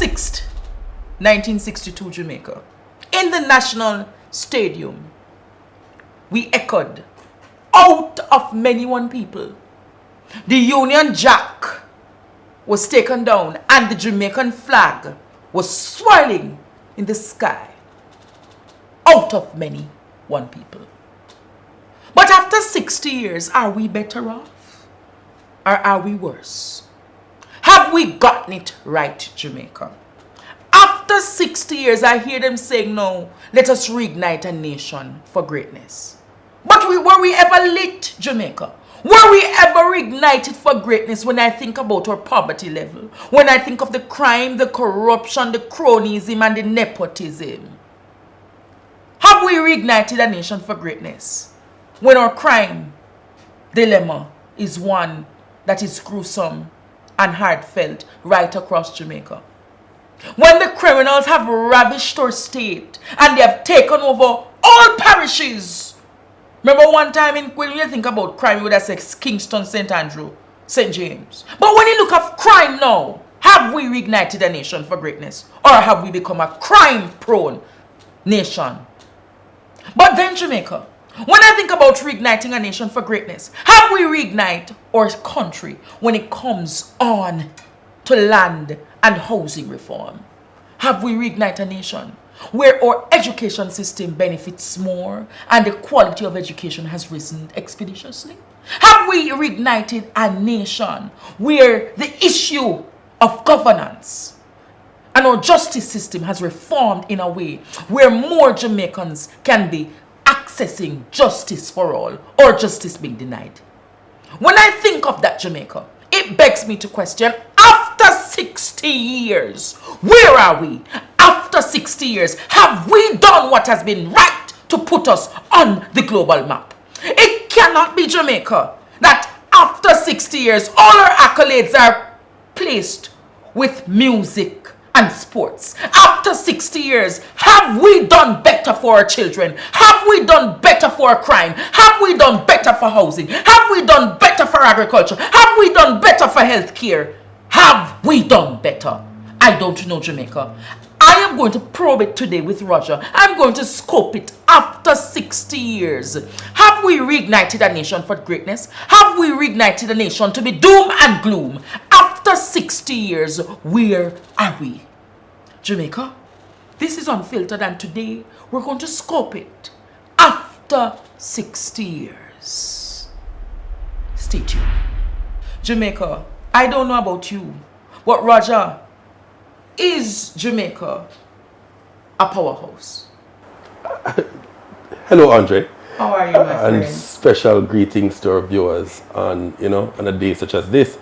6th, 1962 Jamaica, in the National Stadium, we echoed, out of many one people, the Union Jack was taken down and the Jamaican flag was swirling in the sky. Out of many one people. But after 60 years, are we better off? Or are we worse? Have we gotten it right, Jamaica? After 60 years, I hear them saying, no, let us reignite a nation for greatness. But were we ever lit, Jamaica? Were we ever ignited for greatness when I think about our poverty level? When I think of the crime, the corruption, the cronyism, and the nepotism? Have we reignited a nation for greatness when our crime dilemma is one that is gruesome and heartfelt right across Jamaica? When the criminals have ravished our state and they have taken over all parishes. Remember one time when you think about crime, you would have said Kingston, St. Andrew, St. James. But when you look at crime now, have we reignited a nation for greatness? Or have we become a crime-prone nation? But then Jamaica, when I think about reigniting a nation for greatness, have we reignite our country when it comes on to land and housing reform? Have we reignite a nation where our education system benefits more and the quality of education has risen expeditiously? Have we reignited a nation where the issue of governance and our justice system has reformed in a way where more Jamaicans can be accessing justice for all or justice being denied? When I think of that, Jamaica, it begs me to question, after 60 years, where are we? After 60 years, have we done what has been right to put us on the global map? It cannot be, Jamaica, that after 60 years, all our accolades are placed with music and sports. After 60 years, have we done better for our children? Have we done better for crime? Have we done better for housing? Have we done better for agriculture? Have we done better for healthcare? Have we done better? I don't know, Jamaica. I am going to probe it today with Roger. I'm going to scope it after 60 years. Have we reignited a nation for greatness? Have we reignited a nation to be doom and gloom? After 60 years, where are we? Jamaica, this is Unfiltered, and today we're going to scope it after 60 years. Stay tuned. Jamaica, I don't know about you, but Roger, is Jamaica a powerhouse? Hello, Andre. How are you, my friend? And special greetings to our viewers on a day such as this.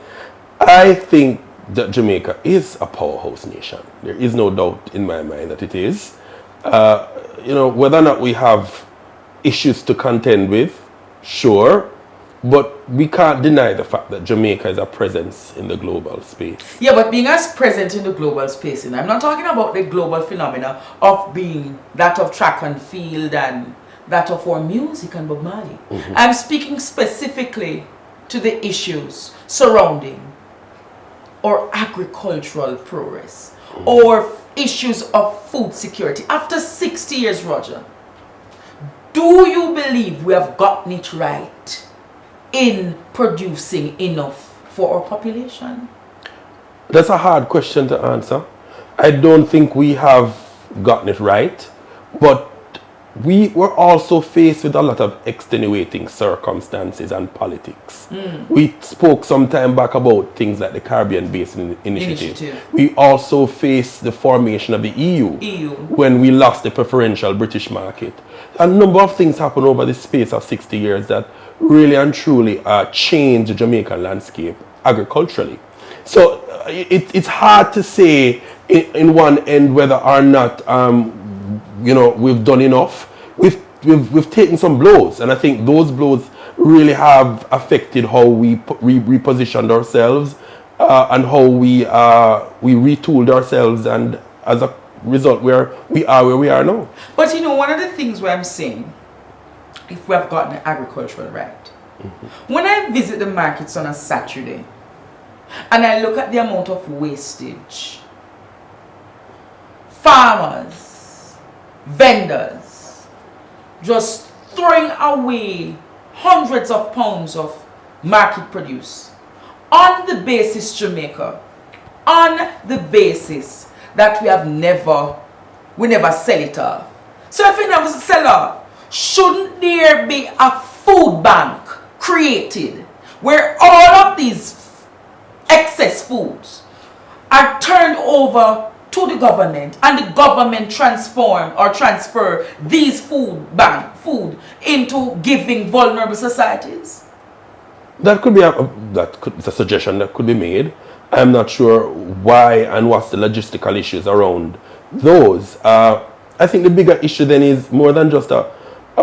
I think that Jamaica is a powerhouse nation. There is no doubt in my mind that it is. Whether or not we have issues to contend with, sure, but we can't deny the fact that Jamaica is a presence in the global space. Yeah, but being as present in the global space, and I'm not talking about the global phenomena of being that of track and field and that of our music and Bob Marley. Mm-hmm. I'm speaking specifically to the issues surrounding our agricultural progress, mm-hmm, or issues of food security. After 60 years, Roger, do you believe we have gotten it right in producing enough for our population? That's a hard question to answer. I don't think we have gotten it right, but we were also faced with a lot of extenuating circumstances and politics. We spoke some time back about things like the Caribbean Basin Initiative. We also faced the formation of the EU when we lost the preferential British market. A number of things happened over the space of 60 years that really and truly changed the Jamaican landscape agriculturally. So it's hard to say in one end whether or not we've done enough. We've taken some blows, and I think those blows really have affected how we repositioned ourselves and how we retooled ourselves, and as a result, we are where we are now. But one of the things where I'm saying, if we have gotten agricultural right, mm-hmm, when I visit the markets on a Saturday and I look at the amount of wastage farmers, vendors, just throwing away hundreds of pounds of market produce on the basis, Jamaica, on the basis that we never sell it off. So if we never sell off, shouldn't there be a food bank created where all of these excess foods are turned over to the government, and the government transfer these food into giving vulnerable societies? That could be it's a suggestion that could be made. I'm not sure why and what's the logistical issues around those. I think the bigger issue then is more than just a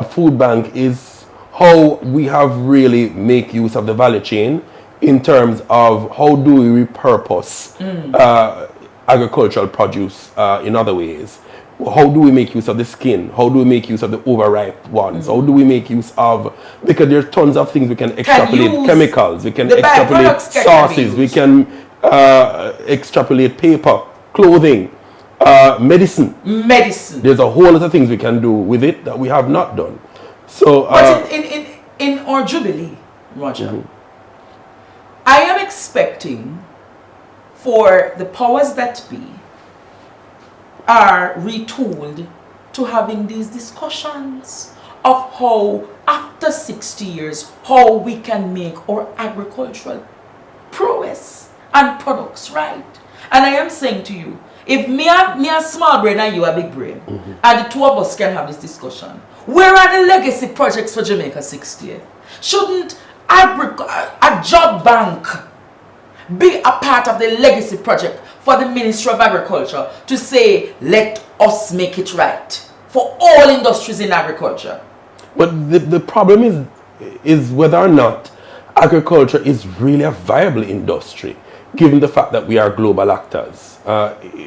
food bank, is how we have really make use of the value chain in terms of how do we repurpose agricultural produce in other ways. How do we make use of the skin? How do we make use of the overripe ones? How do we make use of, because there's tons of things we can extrapolate, chemicals, we can extrapolate sauces, we can extrapolate paper, clothing, medicine. There's a whole lot of things we can do with it that we have not done. So, but in our Jubilee, Roger, I am expecting for the powers that be are retooled to having these discussions of how after 60 years how we can make our agricultural prowess and products right. And I am saying to you, if me a small brain and you a big brain, and the two of us can have this discussion, where are the legacy projects for Jamaica 60th? Shouldn't a job bank be a part of the legacy project for the Ministry of Agriculture to say, let us make it right for all industries in agriculture? But the problem is whether or not agriculture is really a viable industry, given the fact that we are global actors.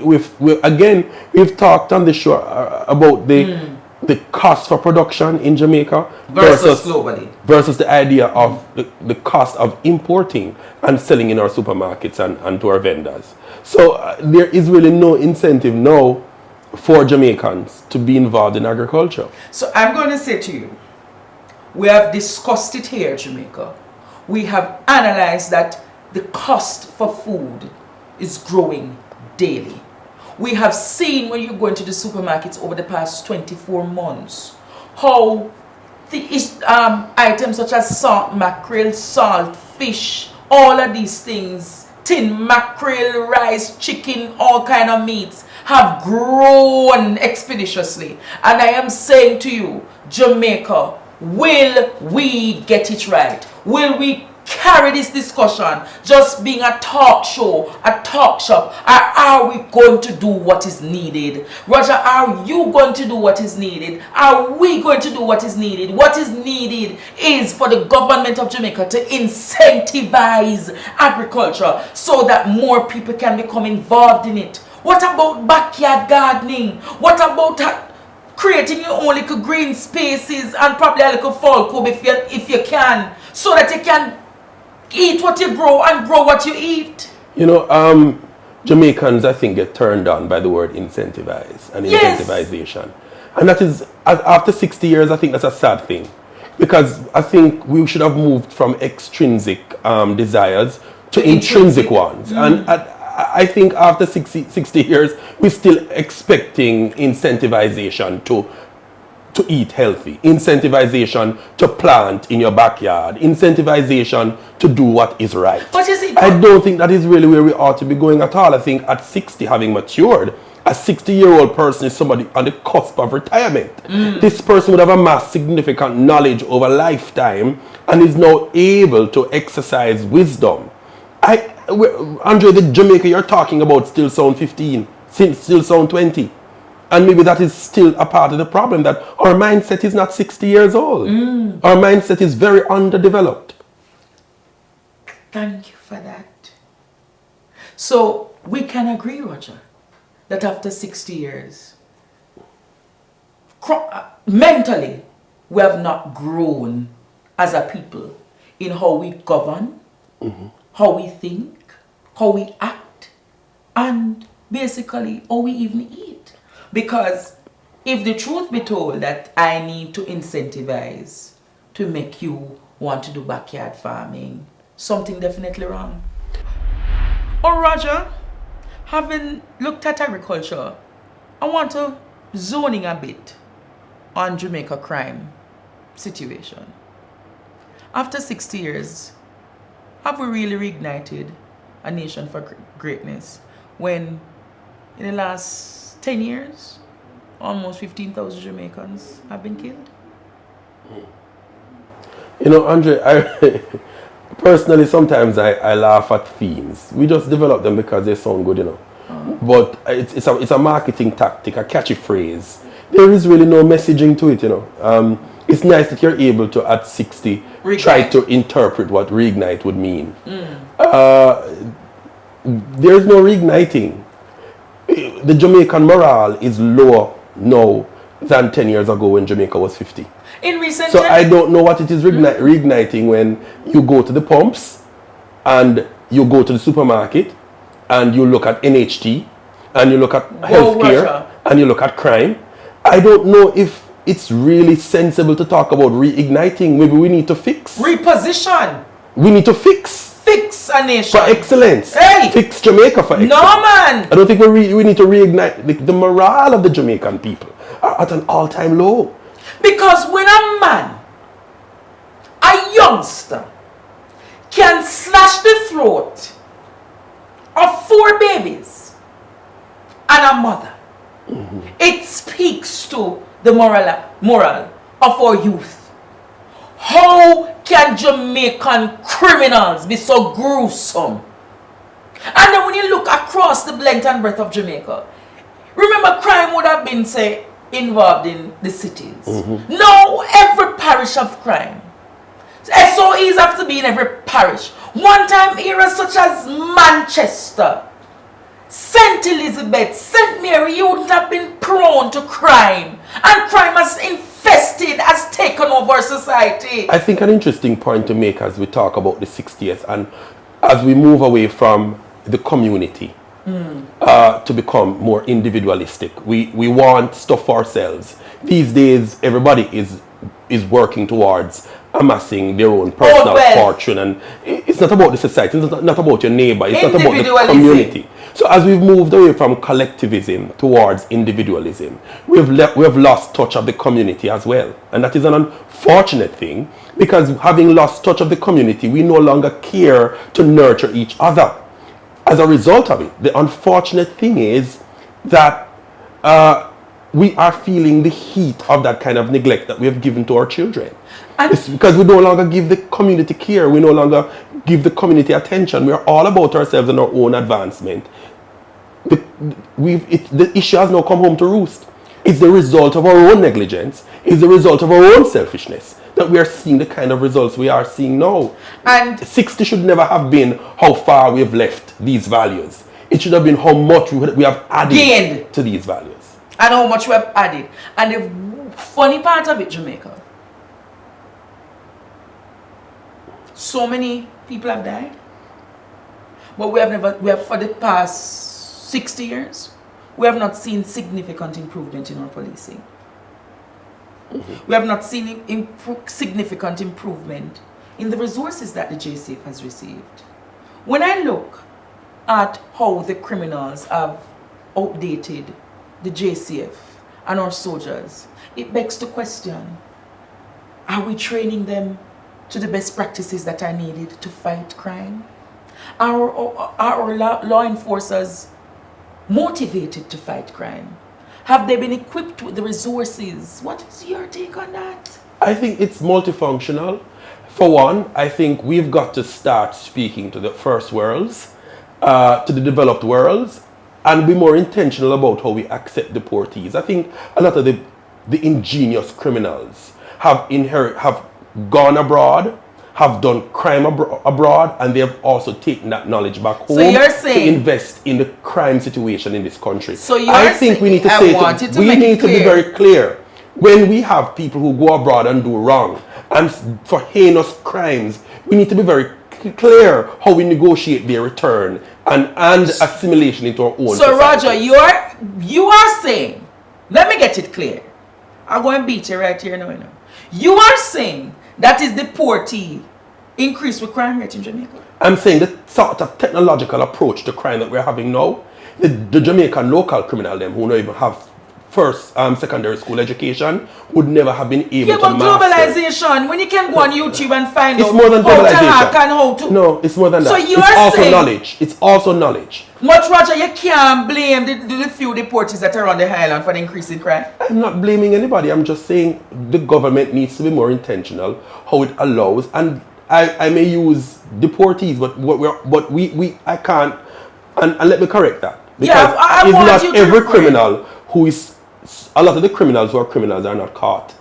We've talked on the show about the cost for production in Jamaica versus globally, versus the idea of the cost of importing and selling in our supermarkets and to our vendors. So there is really no incentive now for Jamaicans to be involved in agriculture. So I'm going to say to you, we have discussed it here in Jamaica. We have analyzed that the cost for food is growing daily. We have seen when you go into the supermarkets over the past 24 months how the items such as salt mackerel, salt, fish, all of these things, tin mackerel, rice, chicken, all kind of meats have grown expeditiously. And I am saying to you, Jamaica, will we get it right? Will we carry this discussion just being a talk show, a talk shop, or are we going to do what is needed? Roger, are you going to do what is needed? Are we going to do what is needed? What is needed is for the government of Jamaica to incentivize agriculture so that more people can become involved in it. What about backyard gardening? What about creating your own little green spaces and probably a little fall cube if you can, so that you can eat what you grow and grow what you eat? You know, Jamaicans, I think, get turned on by the word incentivize and incentivization. And that is, after 60 years, I think that's a sad thing. Because I think we should have moved from extrinsic desires to intrinsic ones. And I think after 60 years, we're still expecting incentivization to eat healthy, incentivization to plant in your backyard, incentivization to do what is right. But you see, I don't think that is really where we ought to be going at all. I think at 60, having matured, a 60-year-old person is somebody on the cusp of retirement. This person would have amassed significant knowledge over a lifetime and is now able to exercise wisdom. Andre, the Jamaica you're talking about still sound 15, still sound 20. And maybe that is still a part of the problem, that our mindset is not 60 years old. Our mindset is very underdeveloped. Thank you for that. So we can agree, Roger, that after 60 years, mentally, we have not grown as a people in how we govern, how we think, how we act, and basically how we even eat. Because if the truth be told that I need to incentivize to make you want to do backyard farming, something definitely wrong. Oh, Roger, having looked at agriculture, I want to zone in a bit on Jamaica crime situation. After 60 years, have we really reignited a nation for greatness when in the last 10 years, almost 15,000 Jamaicans have been killed? You know, Andre, I personally sometimes I laugh at themes. We just develop them because they sound good, you know. But it's a marketing tactic, a catchy phrase. There is really no messaging to it, you know. It's nice that you're able to, at 60, try to interpret what reignite would mean. There's no reigniting. The Jamaican morale is lower now than 10 years ago when Jamaica was 50. In recent So I don't know what it is reigniting when you go to the pumps and you go to the supermarket and you look at NHT and you look at healthcare and you look at crime. I don't know if it's really sensible to talk about reigniting. Maybe we need to fix. Reposition. We need to fix. Fix a nation. For excellence. Hey! Fix Jamaica for excellence. No, man! I don't think we need to reignite. The morale of the Jamaican people are at an all-time low. Because when a man, a youngster, can slash the throat of 4 babies and a mother, it speaks to the moral of our youth. How can Jamaican criminals be so gruesome? And then when you look across the length and breadth of Jamaica, remember crime would have been, say, involved in the cities. Now every parish of crime. SOEs have to be in every parish. One time eras such as Manchester, St. Elizabeth, St. Mary, you wouldn't have been prone to crime. And crime has infested, has taken over society. I think an interesting point to make as we talk about the 60th and as we move away from the community to become more individualistic. We want stuff for ourselves. These days, everybody is working towards amassing their own personal fortune, and it's not about the society, it's not about your neighbor, it's not about the community. So as we've moved away from collectivism towards individualism, we have lost touch of the community as well. And that is an unfortunate thing, because having lost touch of the community, we no longer care to nurture each other. As a result of it, the unfortunate thing is that we are feeling the heat of that kind of neglect that we have given to our children. It's because we no longer give the community care, we no longer give the community attention. We are all about ourselves and our own advancement. The issue has now come home to roost. It's the result of our own negligence. It's the result of our own selfishness that we are seeing the kind of results we are seeing now. And 60 should never have been how far we have left these values. It should have been how much we have added to these values. And how much we have added. And the funny part of it, Jamaica, so many people have died, but we have for the past 60 years, we have not seen significant improvement in our policing. We have not seen significant improvement in the resources that the JCF has received. When I look at how the criminals have outdated the JCF and our soldiers, it begs the question, are we training them to the best practices that are needed to fight crime? Are our law enforcers motivated to fight crime? Have they been equipped with the resources? What is your take on that? I think it's multifunctional. For one, I think we've got to start speaking to the first worlds, to the developed worlds, and be more intentional about how we accept deportees. I think a lot of the ingenious criminals have gone abroad, have done crime abroad, and they have also taken that knowledge back home to invest in the crime situation in this country. So I think we need to say we need to be very clear. When we have people who go abroad and do wrong, and for heinous crimes, we need to be very clear how we negotiate their return and assimilation into our own society. So Roger, you are saying Let me get it clear. I'll go and beat you right here now. You are saying that is deportee increase with crime rate in Jamaica? I'm saying the sort of technological approach to crime that we're having now, the Jamaican local criminal them who don't even have first secondary school education would never have been able to master. Globalization, when you can go on YouTube and find it's out more than how to globalization. hack and how to... No, it's more than that. So you it's are also saying... knowledge. It's also knowledge. Much Roger, you can't blame the few deportees that are on the island for the increase in crime. I'm not blaming anybody. I'm just saying the government needs to be more intentional how it allows, and I may use deportees, but I can't, and let me correct that. Because I it's want not you to every refrain. criminal who is, a lot of the criminals who are criminals are not caught.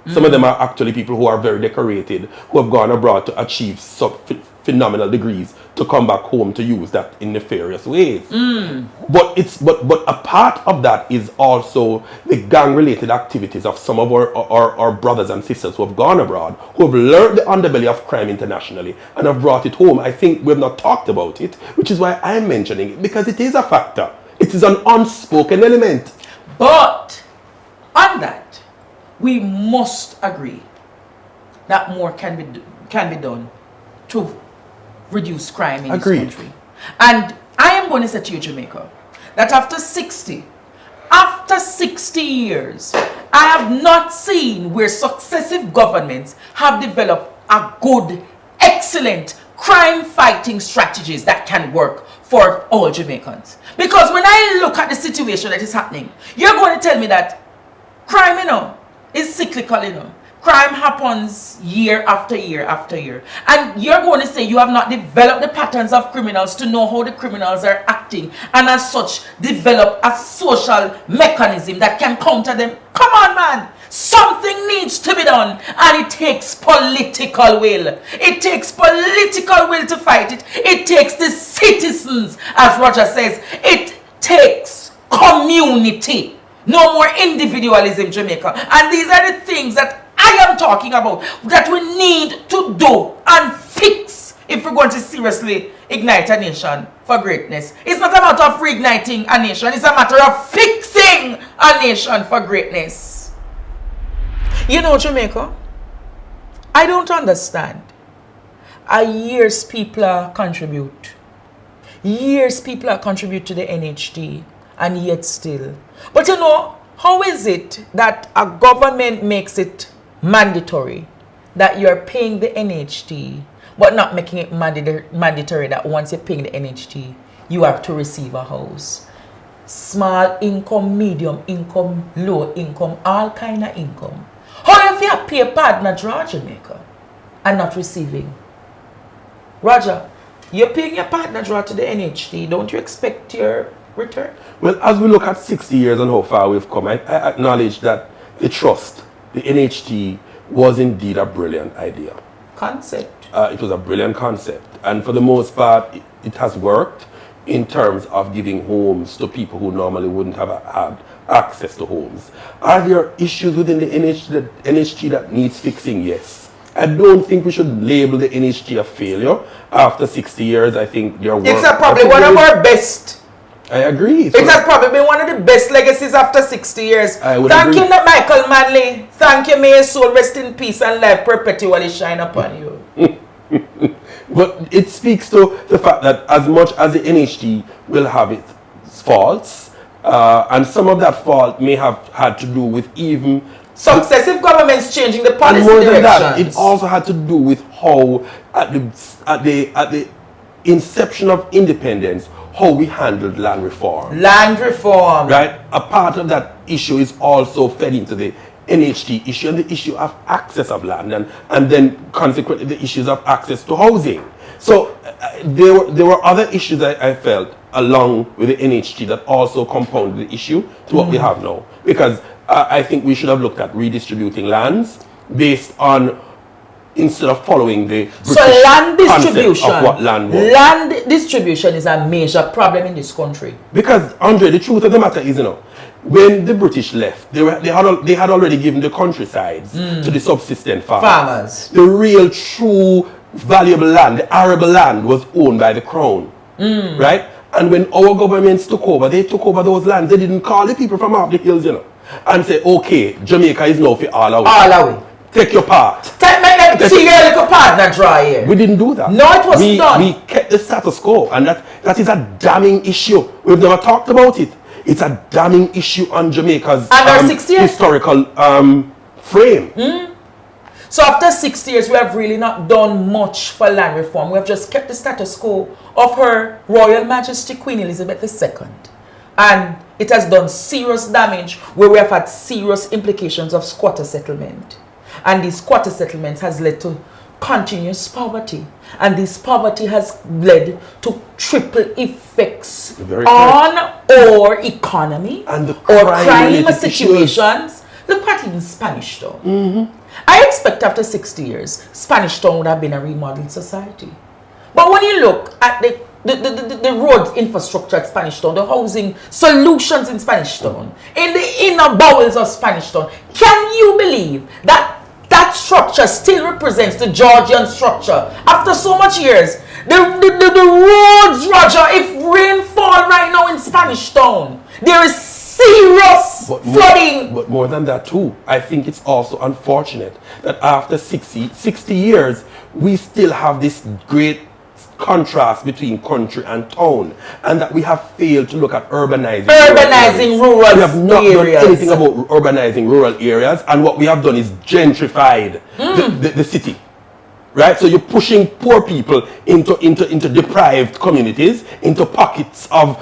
Some of them are actually people who are very decorated, who have gone abroad to achieve phenomenal degrees to come back home to use that in nefarious ways. But a part of that is also the gang-related activities of some of our brothers and sisters who have gone abroad, who have learned the underbelly of crime internationally and have brought it home. I think we have not talked about it, which is why I'm mentioning it, because it is a factor. It is an unspoken element. But on that, we must agree that more can be done to reduce crime in Agreed. this country. And I am going to say to you, Jamaica, that after 60 years, I have not seen where successive governments have developed a good, excellent crime-fighting strategies that can work for all Jamaicans. Because when I look at the situation that is happening, you're going to tell me that crime, is cyclical, Crime happens year after year after year. And you're going to say you have not developed the patterns of criminals to know how the criminals are acting, and as such develop a social mechanism that can counter them. Come on, man. Something needs to be done, and it takes political will. It takes political will to fight it. It takes the citizens, as Roger says. It takes community. No more individualism, Jamaica. And these are the things that I am talking about, that we need to do and fix if we're going to seriously ignite a nation for greatness. It's not a matter of reigniting a nation. It's a matter of fixing a nation for greatness. Jamaica, I don't understand. Years people contribute. Years people contribute to the NHT, and yet still. But how is it that a government makes it mandatory that you're paying the NHT, but not making it mandatory that once you're paying the NHT, you have to receive a house? Small income, medium income, low income, all kind of income. How if you pay a partner draw Jamaica and not receiving? Roger, you're paying your partner draw to the NHT. Don't you expect your return? Well, as we look at 60 years and how far we've come, I acknowledge that the trust, the NHT, was indeed a brilliant idea. Concept. It was a brilliant concept. And for the most part, it has worked in terms of giving homes to people who normally wouldn't have had access to homes. Are there issues within the NHT that needs fixing? Yes. I don't think we should label the NHT a failure. After 60 years, I think their work... It's probably one of our best. I agree. It has probably been one of the best legacies after 60 years. Thank you, Michael Manley. Thank you, may your soul rest in peace and life perpetually shine upon you. But it speaks to the fact that as much as the NHT will have its faults, and some of that fault may have had to do with even successive governments changing the policy more than directions. that, it also had to do with how at the inception of independence, how we handled land reform. Land reform. Right? A part of that issue is also fed into the NHT issue and the issue of access of land, and then consequently the issues of access to housing. So there were other issues that I felt along with the NHT that also compounded the issue to what we have now. Because I think we should have looked at redistributing lands based on, instead of following the British land distribution of what land was. Land distribution is a major problem in this country. Because, Andre, the truth of the matter is, when the British left, they had already given the countrysides to the subsistence farmers. The real, true, valuable land, the arable land, was owned by the crown. Right? And when our governments took over, they took over those lands. They didn't call the people from off the hills, you know, and say, okay, Jamaica is now for all away. All away. Take your part. See your little partner dry here. We didn't do that. No, it was done. We kept the status quo, and that is a damning issue. We've never talked about it. It's a damning issue on Jamaica's historical frame. So after 6 years, we have really not done much for land reform. We have just kept the status quo of Her Royal Majesty Queen Elizabeth II. And it has done serious damage where we have had serious implications of squatter settlement. And these squatter settlements has led to continuous poverty. And this poverty has led to triple effects on our economy and the or crime situations. Look at even Spanish Town. I expect after 60 years, Spanish Town would have been a remodeled society. But when you look at the road infrastructure at Spanish Town, the housing solutions in Spanish Town, in the inner bowels of Spanish Town, can you believe that that structure still represents the Georgian structure? After so much years, the roads, Roger, if rain fall right now in Spanish Town, there is serious flooding. But more than that too, I think it's also unfortunate that after 60 years, we still have this great contrast between country and town, and that we have failed to look at urbanizing rural areas. We have not done anything about urbanizing rural areas, and what we have done is gentrified the city. Right? So you're pushing poor people into deprived communities, into pockets of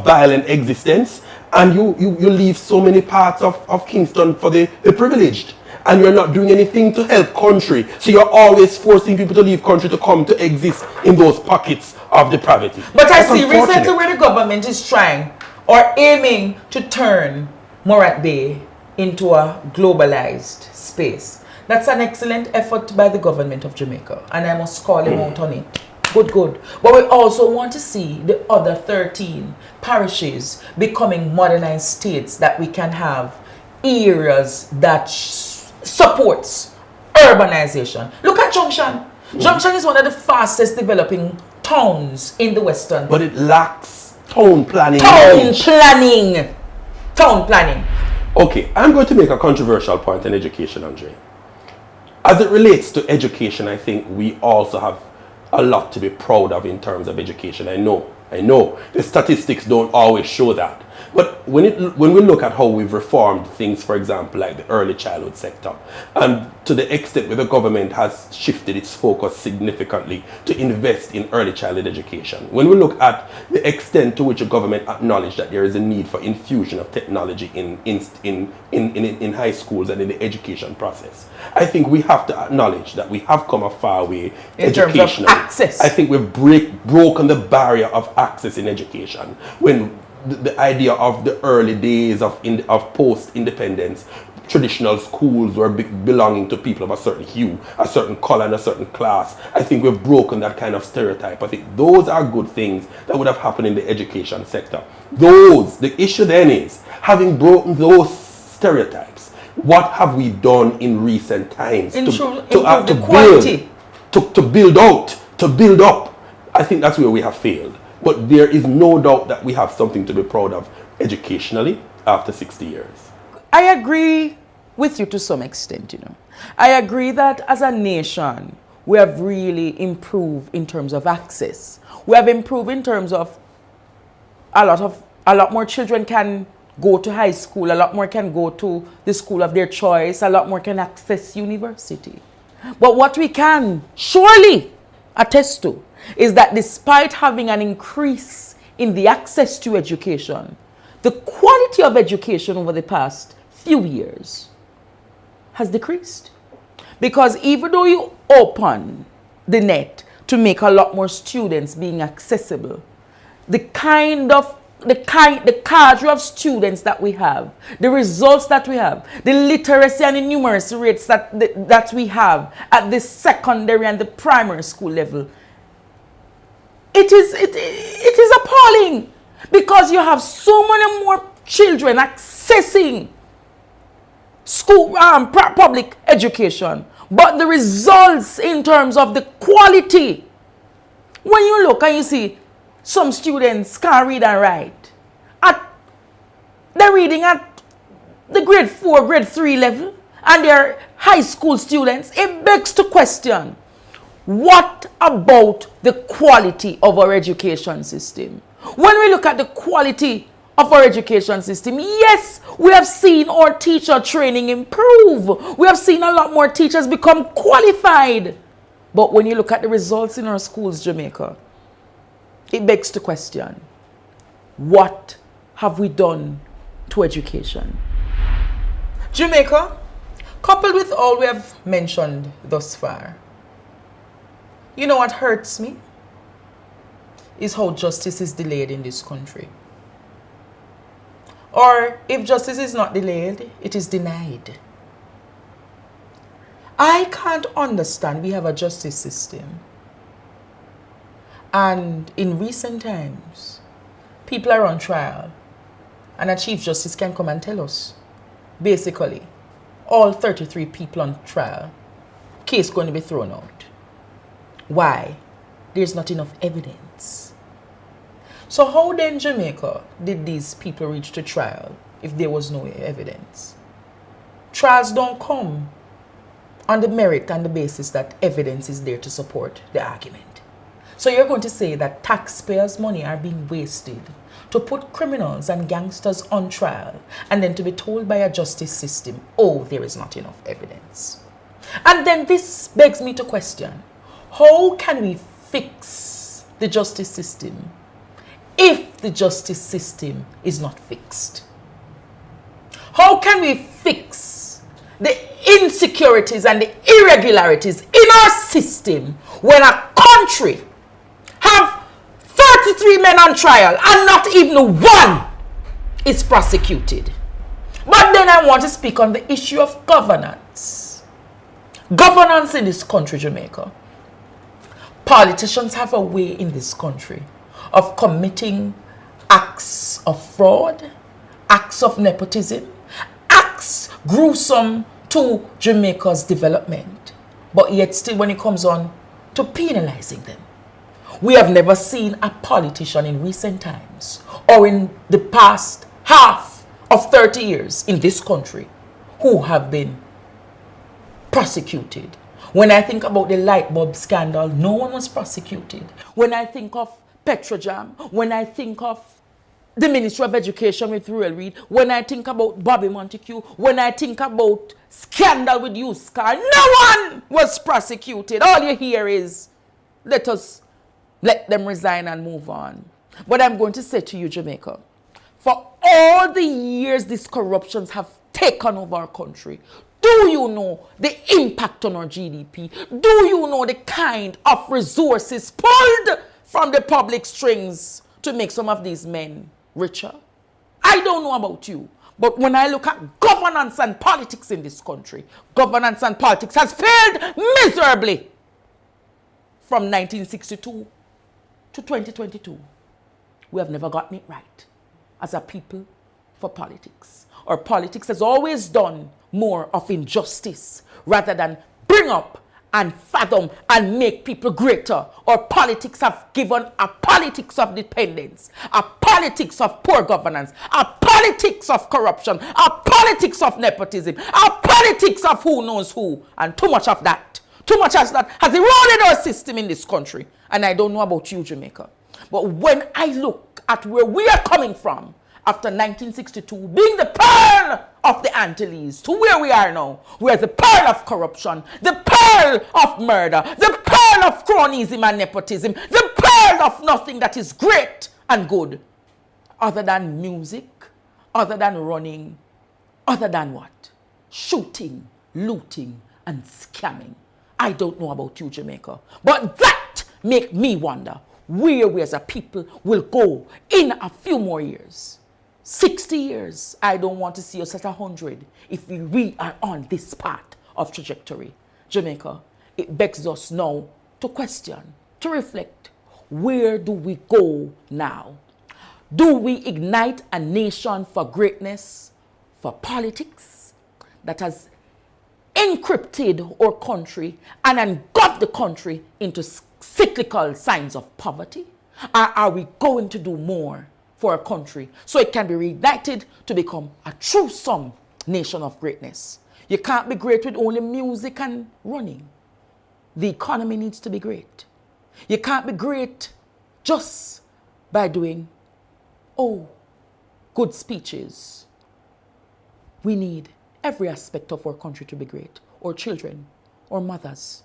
violent existence, and you leave so many parts of Kingston for the privileged. And you're not doing anything to help country. So you're always forcing people to leave country to come to exist in those pockets of depravity. But I see recently where the government is trying or aiming to turn Morat Bay into a globalized space. That's an excellent effort by the government of Jamaica, and I must call him out on it. Good. But we also want to see the other 13 parishes becoming modernized states, that we can have areas that supports urbanization. Look at Junction. Junction is one of the fastest developing towns in the Western. But it lacks town planning. Town planning. Okay, I'm going to make a controversial point on education, Andre. As it relates to education, I think we also have a lot to be proud of in terms of education. I know. The statistics don't always show that. But when we look at how we've reformed things, for example, like the early childhood sector, and to the extent where the government has shifted its focus significantly to invest in early childhood education, when we look at the extent to which the government acknowledged that there is a need for infusion of technology in high schools and in the education process, I think we have to acknowledge that we have come a far way in terms of access. I think we've broken the barrier of access in education. When the idea of the early days of post-independence, traditional schools were belonging to people of a certain hue, a certain color, and a certain class. I think we've broken that kind of stereotype. I think those are good things that would have happened in the education sector. The issue then is, having broken those stereotypes, what have we done in recent times to build up? I think that's where we have failed. But there is no doubt that we have something to be proud of educationally after 60 years. I agree with you to some extent, I agree that as a nation, we have really improved in terms of access. We have improved in terms of a lot more children can go to high school, a lot more can go to the school of their choice, a lot more can access university. But what we can surely attest to is that despite having an increase in the access to education, the quality of education over the past few years has decreased. Because even though you open the net to make a lot more students being accessible, the cadre of students that we have, the results that we have, the literacy and the numeracy rates that we have at the secondary and the primary school level, it is appalling, because you have so many more children accessing school public education, but the results in terms of the quality, when you look and you see some students can't read and write. They're reading at the grade 4, grade 3 level, and they're high school students. It begs to question, what about the quality of our education system? When we look at the quality of our education system, yes, we have seen our teacher training improve. We have seen a lot more teachers become qualified. But when you look at the results in our schools, Jamaica, it begs to question, what have we done to education? Jamaica, coupled with all we have mentioned thus far, you know what hurts me? Is how justice is delayed in this country. Or if justice is not delayed, it is denied. I can't understand. We have a justice system. And in recent times, people are on trial. And a Chief Justice can come and tell us, basically, all 33 people on trial, case going to be thrown out. Why? There's not enough evidence. So how then, Jamaica, did these people reach to trial if there was no evidence? Trials don't come on the merit and the basis that evidence is there to support the argument. So you're going to say that taxpayers' money are being wasted to put criminals and gangsters on trial and then to be told by a justice system, oh, there is not enough evidence. And then this begs me to question, how can we fix the justice system if the justice system is not fixed? How can we fix the insecurities and the irregularities in our system when a country have 33 men on trial and not even one is prosecuted? But then I want to speak on the issue of governance. Governance in this country, Jamaica. Politicians have a way in this country of committing acts of fraud, acts of nepotism, acts gruesome to Jamaica's development, but yet still when it comes on to penalizing them. We have never seen a politician in recent times or in the past half of 30 years in this country who have been prosecuted. When I think about the light bulb scandal, no one was prosecuted. When I think of Petrojam, when I think of the Ministry of Education with Ruel Reid, when I think about Bobby Montague, when I think about scandal with USCAR, no one was prosecuted. All you hear is, let them resign and move on. But I'm going to say to you, Jamaica, for all the years these corruptions have taken over our country, do you know the impact on our GDP? Do you know the kind of resources pulled from the public strings to make some of these men richer? I don't know about you, but when I look at governance and politics in this country, governance and politics has failed miserably from 1962 to 2022. We have never gotten it right as a people for politics. Our politics has always done more of injustice rather than bring up and fathom and make people greater. Our politics have given a politics of dependence, a politics of poor governance, a politics of corruption, a politics of nepotism, a politics of who knows who, and too much of that. Too much of that has eroded our system in this country. And I don't know about you, Jamaica. But when I look at where we are coming from, after 1962, being the pearl of the Antilles, to where we are now, where the pearl of corruption, the pearl of murder, the pearl of cronyism and nepotism, the pearl of nothing that is great and good, other than music, other than running, other than what? Shooting, looting, and scamming. I don't know about you, Jamaica, but that make me wonder where we as a people will go in a few more years. 60 years, I don't want to see us at 100 if we are on this path of trajectory. Jamaica, it begs us now to question, to reflect, where do we go now? Do we ignite a nation for greatness, for politics that has encrypted our country and engulfed the country into cyclical signs of poverty? Or are we going to do more for our country so it can be reignited to become a true nation of greatness? You can't be great with only music and running. The economy needs to be great. You can't be great just by doing, good speeches. We need every aspect of our country to be great. Our children, our mothers,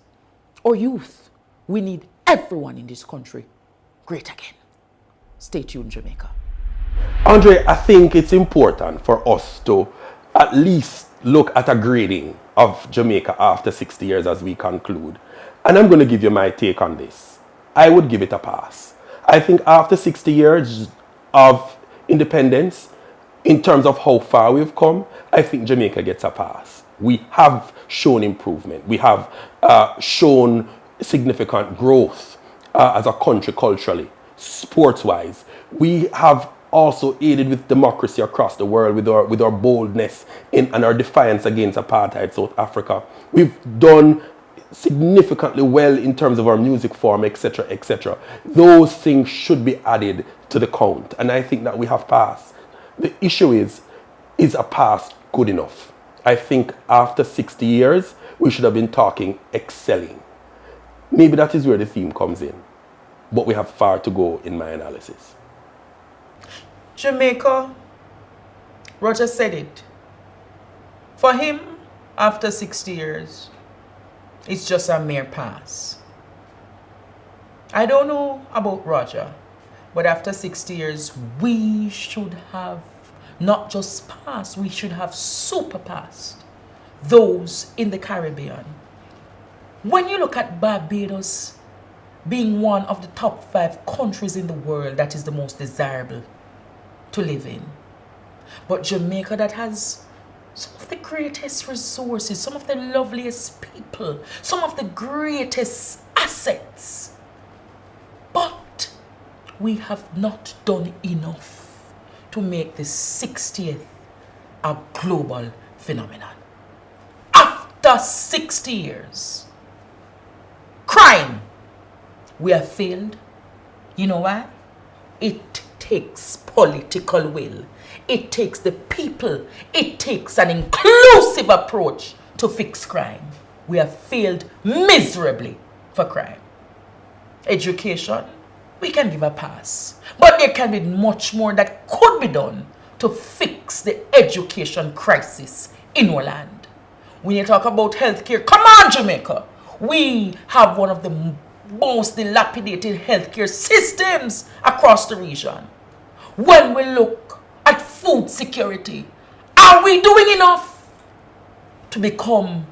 our youth. We need everyone in this country great again. Stay tuned, Jamaica. Andre, I think it's important for us to at least look at a grading of Jamaica after 60 years as we conclude. And I'm going to give you my take on this. I would give it a pass. I think after 60 years of independence, in terms of how far we've come, I think Jamaica gets a pass. We have shown improvement. We have shown significant growth as a country culturally, sports-wise. We have also aided with democracy across the world with our boldness and our defiance against apartheid South Africa. We've done significantly well in terms of our music form, etc., etc. Those things should be added to the count, and I think that we have passed. The issue is a pass good enough? I think after 60 years, we should have been talking excelling. Maybe that is where the theme comes in, but we have far to go in my analysis. Jamaica, Roger said it. For him, after 60 years, it's just a mere pass. I don't know about Roger, but after 60 years, we should have not just passed, we should have super passed those in the Caribbean. When you look at Barbados being one of the top 5 countries in the world that is the most desirable to live in, but Jamaica that has some of the greatest resources, some of the loveliest people, some of the greatest assets, but we have not done enough to make the 60th a global phenomenon. After 60 years, crime, we have failed. You know why? It takes political will. It takes the people. It takes an inclusive approach to fix crime. We have failed miserably for crime. Education, we can give a pass. But there can be much more that could be done to fix the education crisis in our land. When you talk about healthcare, come on, Jamaica. We have one of the most dilapidated healthcare systems across the region. When we look at food security, are we doing enough to become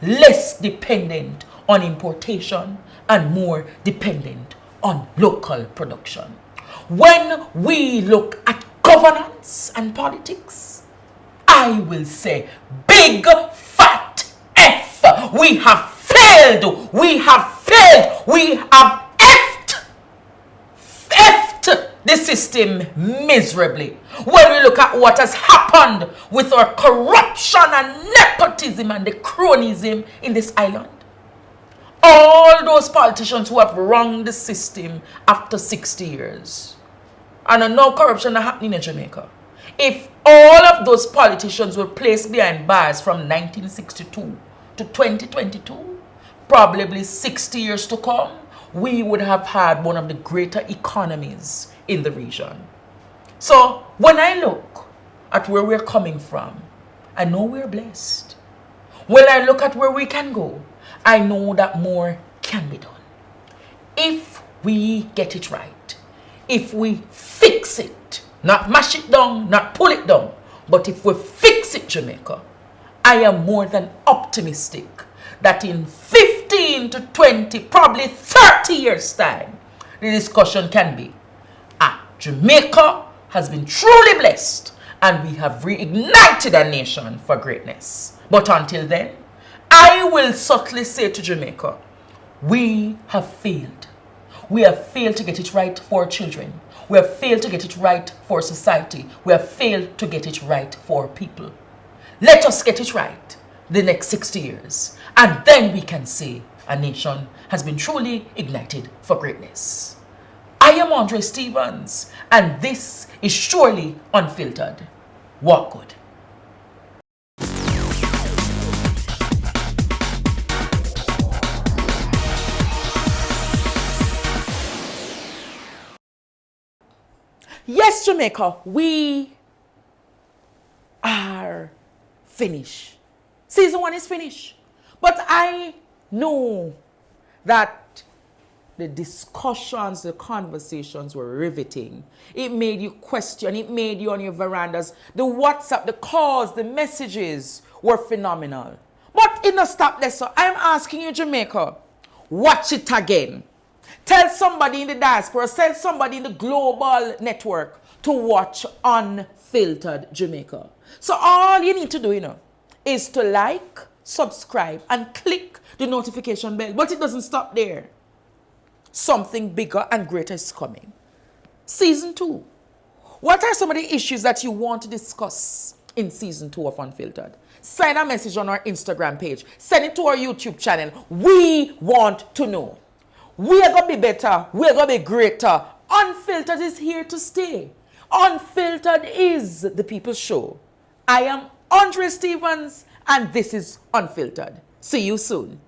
less dependent on importation and more dependent on local production? When we look at governance and politics, I will say big fat F. We have failed. We have failed. We have effed the system miserably. When we look at what has happened with our corruption and nepotism and the cronyism in this island, all those politicians who have wronged the system after 60 years, and no corruption are happening in Jamaica. If all of those politicians were placed behind bars from 1962 to 2022, probably 60 years to come, we would have had one of the greater economies in the region. So when I look at where we're coming from, I know we're blessed. When I look at where we can go, I know that more can be done. If we get it right, if we fix it, not mash it down, not pull it down, but if we fix it, Jamaica, I am more than optimistic that in 15 to 20, probably 30 years' time, the discussion can be, Jamaica has been truly blessed and we have reignited a nation for greatness. But until then, I will subtly say to Jamaica, we have failed. We have failed to get it right for our children. We have failed to get it right for society. We have failed to get it right for our people. Let us get it right the next 60 years, and then we can say a nation has been truly ignited for greatness. I am Andre Stevens, and this is surely Unfiltered. Walk good. Yes, Jamaica, we are finished. Season 1 is finished. But I know that the discussions, the conversations were riveting. It made you question, it made you on your verandas. The WhatsApp, the calls, the messages were phenomenal. But it not stop there, so I'm asking you, Jamaica, watch it again. Tell somebody in the diaspora, tell somebody in the global network to watch Unfiltered Jamaica. So all you need to do, is to like, subscribe, and click the notification bell. But it doesn't stop there. Something bigger and greater is coming. Season 2. What are some of the issues that you want to discuss in Season 2 of Unfiltered? Send a message on our Instagram page. Send it to our YouTube channel. We want to know. We are going to be better. We are going to be greater. Unfiltered is here to stay. Unfiltered is the people's show. I am Andre Stevens, and this is Unfiltered. See you soon.